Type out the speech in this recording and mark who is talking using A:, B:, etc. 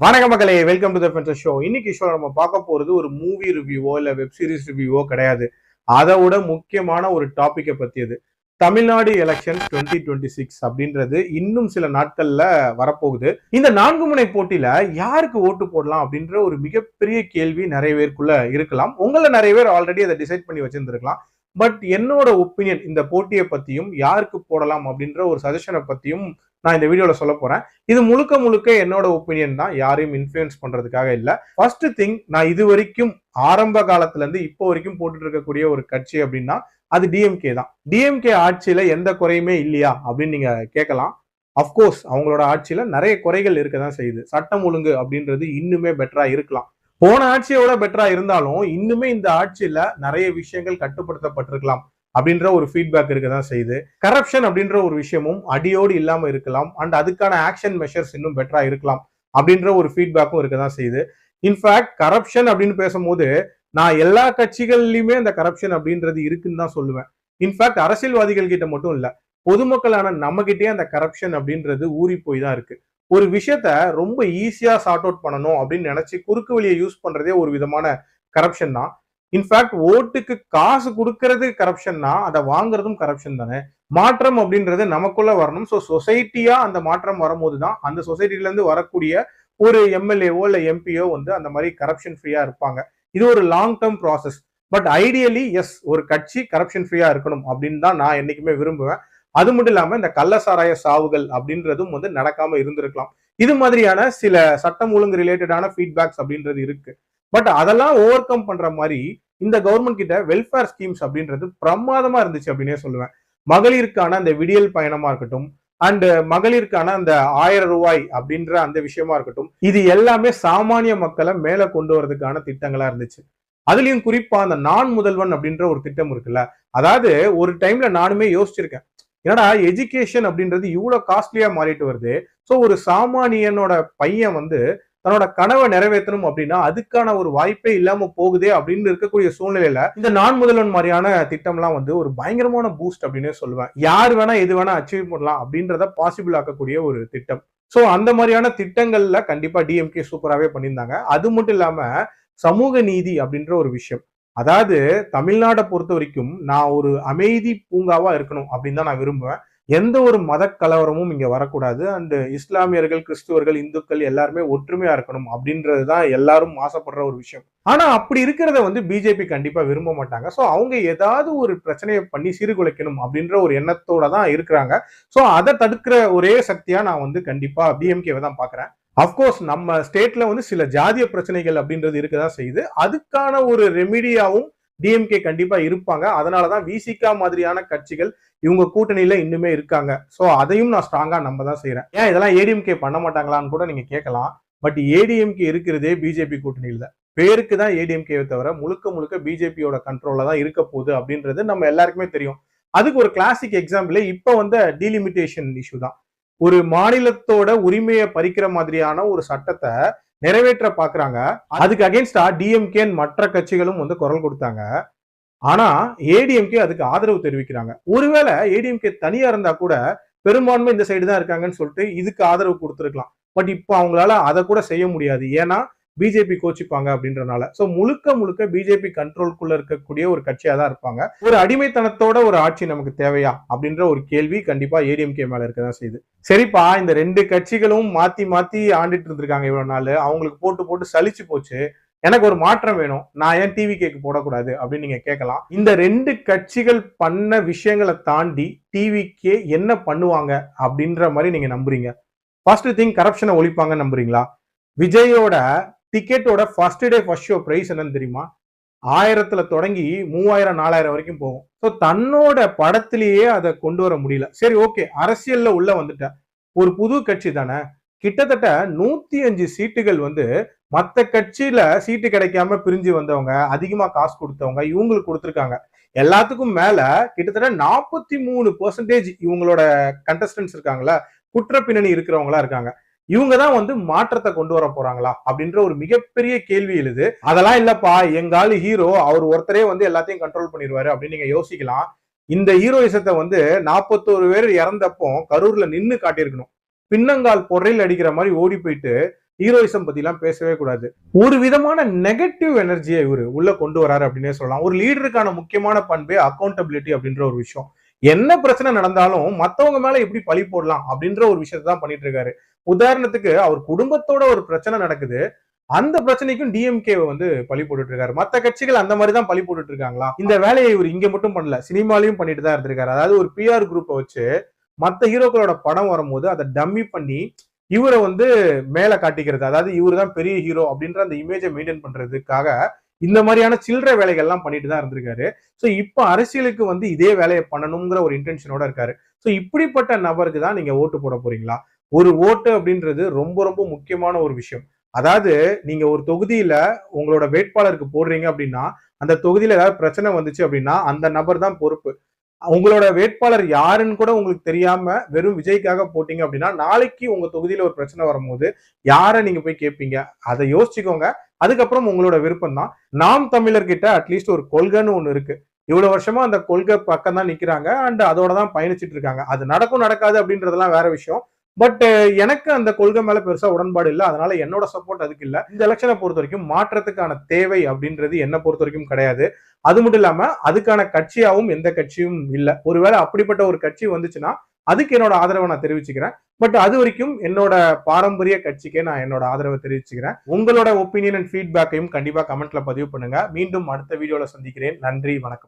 A: வணக்கம் மக்களே, welcome to the ஃபென்சர் show. இன்னைக்கு ஷோ நம்ம பார்க்க போறது ஒரு மூவி ரிவ்யூவோ இல்ல வெப் சீரிஸ் ரிவ்யூவோ கிடையாது. அதை விட முக்கியமான ஒரு டாபிக்கை பத்தியது. தமிழ்நாடு எலெக்ஷன் 2026 அப்படின்றது இன்னும் சில நாட்கள்ல வரப்போகுது. இந்த 4 முனை போட்டியில யாருக்கு ஓட்டு போடலாம் அப்படின்ற ஒரு மிகப்பெரிய கேள்வி நிறைய பேருக்குள்ள இருக்கலாம். உங்களை நிறைய பேர் ஆல்ரெடி அதை டிசைட் பண்ணி வச்சிருந்திருக்கலாம். பட் என்னோட ஒப்பீனியன் இந்த போட்டியை பத்தியும் யாருக்கு போடலாம் அப்படின்ற ஒரு சஜஷனை பத்தியும் நான் இந்த வீடியோல சொல்ல போறேன். இது முழுக்க முழுக்க என்னோட ஒப்பீனியன் தான், யாரையும் இன்ஃப்ளூயன்ஸ் பண்றதுக்காக இல்ல. ஃபர்ஸ்ட் திங், நான் இது வரைக்கும் ஆரம்ப காலத்துல இருந்து இப்போ வரைக்கும் போட்டுட்டு இருக்கக்கூடிய ஒரு கட்சி அப்படின்னா அது டிஎம்கே தான். டிஎம்கே ஆட்சியில எந்த குறையுமே இல்லையா அப்படின்னு நீங்க கேட்கலாம். அப்கோர்ஸ் அவங்களோட ஆட்சியில நிறைய குறைகள் இருக்கதான் செய்யுது. சட்டம் ஒழுங்கு அப்படின்றது இன்னுமே பெட்டரா இருக்கலாம். போன ஆட்சியோட பெட்டரா இருந்தாலும் இன்னுமே இந்த ஆட்சியில நிறைய விஷயங்கள் கட்டுப்படுத்தப்பட்டிருக்கலாம் அப்படின்ற ஒரு ஃபீட்பேக் இருக்கதான் செய்யுது. கரப்ஷன் அப்படின்ற ஒரு விஷயமும் அடியோடு இல்லாம இருக்கலாம். அண்ட் அதுக்கான ஆக்ஷன் மெஷர்ஸ் இன்னும் பெட்டரா இருக்கலாம் அப்படின்ற ஒரு ஃபீட்பேக்கும் இருக்கதான் செய்யுது. இன்ஃபேக்ட் கரப்ஷன் அப்படின்னு பேசும்போது நான் எல்லா கட்சிகள்லயுமே அந்த கரப்ஷன் அப்படின்றது இருக்குன்னு தான் சொல்லுவேன். இன்ஃபேக்ட் அரசியல்வாதிகள் கிட்ட மட்டும் இல்ல, பொதுமக்களான நம்ம கிட்டே அந்த கரப்ஷன் அப்படின்றது ஊறி போய் தான் இருக்கு. ஒரு விஷயத்த ரொம்ப ஈஸியா சார்ட் அவுட் பண்ணணும் அப்படின்னு நினைச்சு குறுக்கு வழியை யூஸ் பண்றதே ஒரு விதமான கரப்ஷன் தான். இன்ஃபேக்ட் ஓட்டுக்கு காசு கொடுக்கறது கரப்ஷன்னா அதை வாங்குறதும் கரப்ஷன் தானே. மாற்றம் அப்படின்றது நமக்குள்ள வரணும். ஸோ சொசைட்டியா அந்த மாற்றம் வரும்போது தான் அந்த சொசைட்டில இருந்து வரக்கூடிய ஒரு எம்எல்ஏவோ இல்ல எம்பியோ வந்து அந்த மாதிரி கரப்ஷன் ஃப்ரீயா இருப்பாங்க. இது ஒரு long term process. But ideally yes, ஒரு கட்சி கரப்ஷன் ஃப்ரீயா இருக்கணும் அப்படின்னு தான் நான் என்னைக்குமே விரும்புவேன். அது மட்டும் இல்லாம இந்த கள்ளசாராய சாவுகள் அப்படின்றதும் வந்து நடக்காம இருந்திருக்கலாம். இது மாதிரியான சில சட்டம் ஒழுங்கு ரிலேட்டடான ஃபீட்பேக்ஸ் அப்படின்றது இருக்கு. பட் அதெல்லாம் ஓவர் கம் பண்ற மாதிரி இந்த கவர்மெண்ட் கிட்ட வெல்ஃபேர் ஸ்கீம்ஸ் அப்படின்றது பிரமாதமா இருந்துச்சு அப்படின்னே சொல்லுவேன். மகளிருக்கான அந்த விடியல் பயணமா இருக்கட்டும், அண்ட் மகளிருக்கான அந்த 1000 ரூபாய் அப்படின்ற அந்த விஷயமா இருக்கட்டும், இது எல்லாமே சாமானிய மக்களை மேல கொண்டு வரதுக்கான திட்டங்களா இருந்துச்சு. அதுலயும் குறிப்பா அந்த நான் முதல்வன் அப்படின்ற ஒரு திட்டம் இருக்குல்ல, அதாவது ஒரு டைம்ல நானுமே யோசிச்சிருக்கேன், ஏன்னா எஜுகேஷன் அப்படின்றது இவ்வளவு காஸ்ட்லியா மாறிட்டு வருது. ஸோ ஒரு சாமானியனோட பையன் வந்து தன்னோட கனவை நிறைவேற்றணும் அப்படின்னா அதுக்கான ஒரு வாய்ப்பே இல்லாம போகுதே அப்படின்னு இருக்கக்கூடிய சூழ்நிலையில இந்த நான் முதல்வன் மாதிரியான திட்டம்லாம் வந்து ஒரு பயங்கரமான பூஸ்ட் அப்படின்னே சொல்லுவேன். யார் வேணா எது வேணா அச்சீவ் பண்ணலாம் அப்படின்றத பாசிபிள் ஆக்கக்கூடிய ஒரு திட்டம். ஸோ அந்த மாதிரியான திட்டங்கள்ல கண்டிப்பா டிஎம்கே சூப்பராகவே பண்ணியிருந்தாங்க. அது மட்டும் இல்லாம சமூக நீதி அப்படின்ற ஒரு விஷயம், அதாவது தமிழ்நாட்டை பொறுத்த வரைக்கும் நான் ஒரு அமைதி பூங்காவா இருக்கணும் அப்படின்னு தான் நான் விரும்புவேன். எந்த ஒரு மத கலவரமும் இங்க வரக்கூடாது. அண்ட் இஸ்லாமியர்கள், கிறிஸ்துவர்கள், இந்துக்கள் எல்லாருமே ஒற்றுமையா இருக்கணும் அப்படின்றதுதான் எல்லாரும் ஆசைப்படுற ஒரு விஷயம். ஆனா அப்படி இருக்கிறத வந்து பிஜேபி கண்டிப்பா விரும்ப மாட்டாங்க. சோ அவங்க ஏதாவது ஒரு பிரச்சனையை பண்ணி சீர்குலைக்கணும் அப்படின்ற ஒரு எண்ணத்தோட தான் இருக்கிறாங்க. சோ அதை தடுக்கிற ஒரே சக்தியா நான் வந்து கண்டிப்பா டிஎம்கேவை தான் பாக்குறேன். அப்கோர்ஸ் நம்ம ஸ்டேட்ல வந்து சில ஜாதிய பிரச்சனைகள் அப்படின்றது இருக்கதான் செய்யுது. அதுக்கான ஒரு ரெமிடியாவும் டிஎம்கே கண்டிப்பா இருப்பாங்க. அதனாலதான் விசிகா மாதிரியான கட்சிகள் இவங்க கூட்டணியில இன்னுமே இருக்காங்க. சோ அதையும் நான் ஸ்ட்ராங்கா நம்ப தான் செய்யறேன். ஏன் இதெல்லாம் ஏடிஎம்கே பண்ண மாட்டாங்களான்னு கூட நீங்க கேட்கலாம். பட் ஏடிஎம்கே இருக்கிறதே பிஜேபி கூட்டணியில தான். பேருக்கு தான் ஏடிஎம்கே தவிர முழுக்க முழுக்க பிஜேபியோட கண்ட்ரோல்ல தான் இருக்க போகுது அப்படின்றது நம்ம எல்லாருக்குமே தெரியும். அதுக்கு ஒரு கிளாசிக் எக்ஸாம்பிள் இப்ப வந்த டீலிமிட்டேஷன் இஷ்யூ தான். ஒரு மாநிலத்தோட உரிமையை பறிக்கிற மாதிரியான ஒரு சட்டத்தை நிறைவேற்ற பாக்குறாங்க. அதுக்கு அகேன்ஸ்டா டிஎம்கே மற்ற கட்சிகளும் வந்து குரல் கொடுத்தாங்க. ஆனா ஏடிஎம்கே அதுக்கு ஆதரவு தெரிவிக்கிறாங்க. ஒருவேளை ஏடிஎம்கே தனியா இருந்தா கூட பெரும்பான்மை இந்த சைடு தான் இருக்காங்கன்னு சொல்லிட்டு இதுக்கு ஆதரவு கொடுத்திருக்கலாம். பட் இப்போ அவங்களால அதை கூட செய்ய முடியாது. ஏன்னா பிஜேபி கோச்சிப்பாங்க அப்படின்றனால. சோ முழுக்க முழுக்க பிஜேபி கண்ட்ரோலுக்குள்ள இருக்கக்கூடிய ஒரு கட்சியா தான் இருப்பாங்க. ஒரு அடிமைத்தனத்தோட ஒரு ஆட்சி நமக்கு தேவையா அப்படின்ற ஒரு கேள்வி கண்டிப்பா ஏடிஎம்கே மேல இருக்கதான் செய்யுது. சரிப்பா, இந்த 2 கட்சிகளும் மாத்தி மாத்தி ஆண்டுட்டு இருந்திருக்காங்க இவ்வளவு நாள். அவங்களுக்கு போட்டு போட்டு சலிச்சு போச்சு. எனக்கு ஒரு மாற்றம் வேணும், நான் ஏன் டிவி கேக்கு போடக்கூடாது அப்படின்னு நீங்க கேட்கலாம். இந்த 2 கட்சிகள் பண்ண விஷயங்களை தாண்டி டிவிக்கே என்ன பண்ணுவாங்க அப்படின்ற மாதிரி நீங்க நம்புறீங்க? ஃபர்ஸ்ட் திங், கரப்ஷனை ஒழிப்பாங்க நம்புறீங்களா? விஜயோட டிக்கெட்டோட first day first show price என்னன்னு தெரியுமா? 1000ல தொடங்கி 3000 4000 வரைக்கும் போகும். ஸோ தன்னோட படத்திலேயே அதை கொண்டு வர முடியல. சரி, ஓகே, அரசியல்ல உள்ள வந்துட்ட, ஒரு புது கட்சி தானே. கிட்டத்தட்ட 105 சீட்டுகள் வந்து மத்த கட்சியில சீட்டு கிடைக்காம பிரிஞ்சு வந்தவங்க, அதிகமா காசு கொடுத்தவங்க இவங்களுக்கு கொடுத்துருக்காங்க. எல்லாத்துக்கும் மேல கிட்டத்தட்ட 43% இவங்களோட கண்டஸ்டன்ஸ் இருக்காங்களா, குற்ற பின்னணி இருக்கிறவங்களா இருக்காங்க. இவங்க தான் வந்து மாற்றத்தை கொண்டு வர போறாங்களா அப்படின்ற ஒரு மிகப்பெரிய கேள்வி எழுது. அதெல்லாம் இல்லப்பா, எங்காலு ஹீரோ, அவர் ஒருத்தரே வந்து எல்லாத்தையும் கண்ட்ரோல் பண்ணிடுவாரு அப்படின்னு நீங்க யோசிக்கலாம். இந்த ஹீரோயிசத்தை வந்து 41 பேர் இறந்தப்போ கரூர்ல நின்னு காட்டியிருக்கணும். பின்னங்கால் பொறையில் அடிக்கிற மாதிரி ஓடி போயிட்டு ஹீரோயிசம் பத்தி எல்லாம் பேசவே கூடாது. ஒரு விதமான நெகட்டிவ் எனர்ஜியை இவரு உள்ள கொண்டு வராரு அப்படின்னே சொல்லலாம். ஒரு லீடருக்கான முக்கியமான பண்பே அக்கௌண்டபிலிட்டி அப்படின்ற ஒரு விஷயம். என்ன பிரச்சனை நடந்தாலும் மத்தவங்க மேல எப்படி பழி போடலாம் அப்படின்ற ஒரு விஷயத்தை தான் பண்ணிட்டு இருக்காரு. உதாரணத்துக்கு அவர் குடும்பத்தோட ஒரு பிரச்சனை நடக்குது, அந்த பிரச்சனைக்கும் டிஎம்கே வந்து பழி போட்டுட்டு இருக்காரு. மத்த கட்சிகள் அந்த மாதிரி தான் பழி போட்டுட்டு இருக்காங்களா? இந்த வேலையை இவர் இங்க மட்டும் பண்ணல, சினிமாலையும் பண்ணிட்டு தான் இருந்திருக்காரு. அதாவது ஒரு பிஆர் குரூப்பை வச்சு மத்த ஹீரோக்களோட படம் வரும்போது அதை டம்மி பண்ணி இவரை வந்து மேல காட்டிக்கிறது, அதாவது இவரு தான் பெரிய ஹீரோ அப்படின்ற அந்த இமேஜை மெயின்டைன் பண்றதுக்காக இந்த மாதிரியான சில்லறை வேலைகள்லாம் பண்ணிட்டு தான் இருந்திருக்காரு. சோ இப்ப அரசியலுக்கு வந்து இதே வேலையை பண்ணணுங்கிற ஒரு இன்டென்ஷனோட இருக்காரு. சோ இப்படிப்பட்ட நபருக்கு தான் நீங்க ஓட்டு போட போறீங்களா? ஒரு ஓட்டு அப்படின்றது ரொம்ப ரொம்ப முக்கியமான ஒரு விஷயம். அதாவது நீங்க ஒரு தொகுதியில உங்களோட வேட்பாளருக்கு போடுறீங்க அப்படின்னா, அந்த தொகுதியில ஏதாவது பிரச்சனை வந்துச்சு அப்படின்னா அந்த நபர் தான் பொறுப்பு. உங்களோட வேட்பாளர் யாருன்னு கூட உங்களுக்கு தெரியாம வெறும் விஜய்க்காக போட்டீங்க அப்படின்னா, நாளைக்கு உங்க தொகுதியில ஒரு பிரச்சனை வரும்போது யார நீங்க போய் கேட்பீங்க? அதை யோசிச்சுக்கோங்க. அதுக்கப்புறம் உங்களோட விருப்பம் தான். நாம் தமிழர் கிட்ட அட்லீஸ்ட் ஒரு கொள்கைன்னு ஒண்ணு இருக்கு. இவ்வளவு வருஷமா அந்த கொள்கை பக்கம் தான் நிக்கிறாங்க அண்ட் அதோட தான் பயணிச்சிட்டு இருக்காங்க. அது நடக்கும் நடக்காது அப்படின்றதெல்லாம் வேற விஷயம். பட் எனக்கு அந்த கொள்கை மேல பெருசா உடன்பாடு இல்ல. அதனால என்னோட சப்போர்ட் அதுக்கு இல்ல. இந்த எலெக்ஷனை பொறுத்த வரைக்கும் மாற்றத்துக்கான தேவை அப்படின்றது என்ன பொறுத்த வரைக்கும் கிடையாது. அது மட்டும் இல்லாம அதுக்கான கட்சியாவும் எந்த கட்சியும் இல்ல. ஒருவேளை அப்படிப்பட்ட ஒரு கட்சி வந்துச்சுன்னா அதுக்கு என்னோட ஆதரவை நான் தெரிவிச்சுக்கிறேன். பட் அது வரைக்கும் என்னோட பாரம்பரிய கட்சிக்கே நான் என்னோட ஆதரவை தெரிவிச்சுக்கிறேன். உங்களோட ஒப்பீனியன் அண்ட் ஃபீட்பேக்கையும் கண்டிப்பா கமெண்ட்ல பதிவு பண்ணுங்க. மீண்டும் அடுத்த வீடியோல சந்திக்கிறேன். நன்றி, வணக்கம்.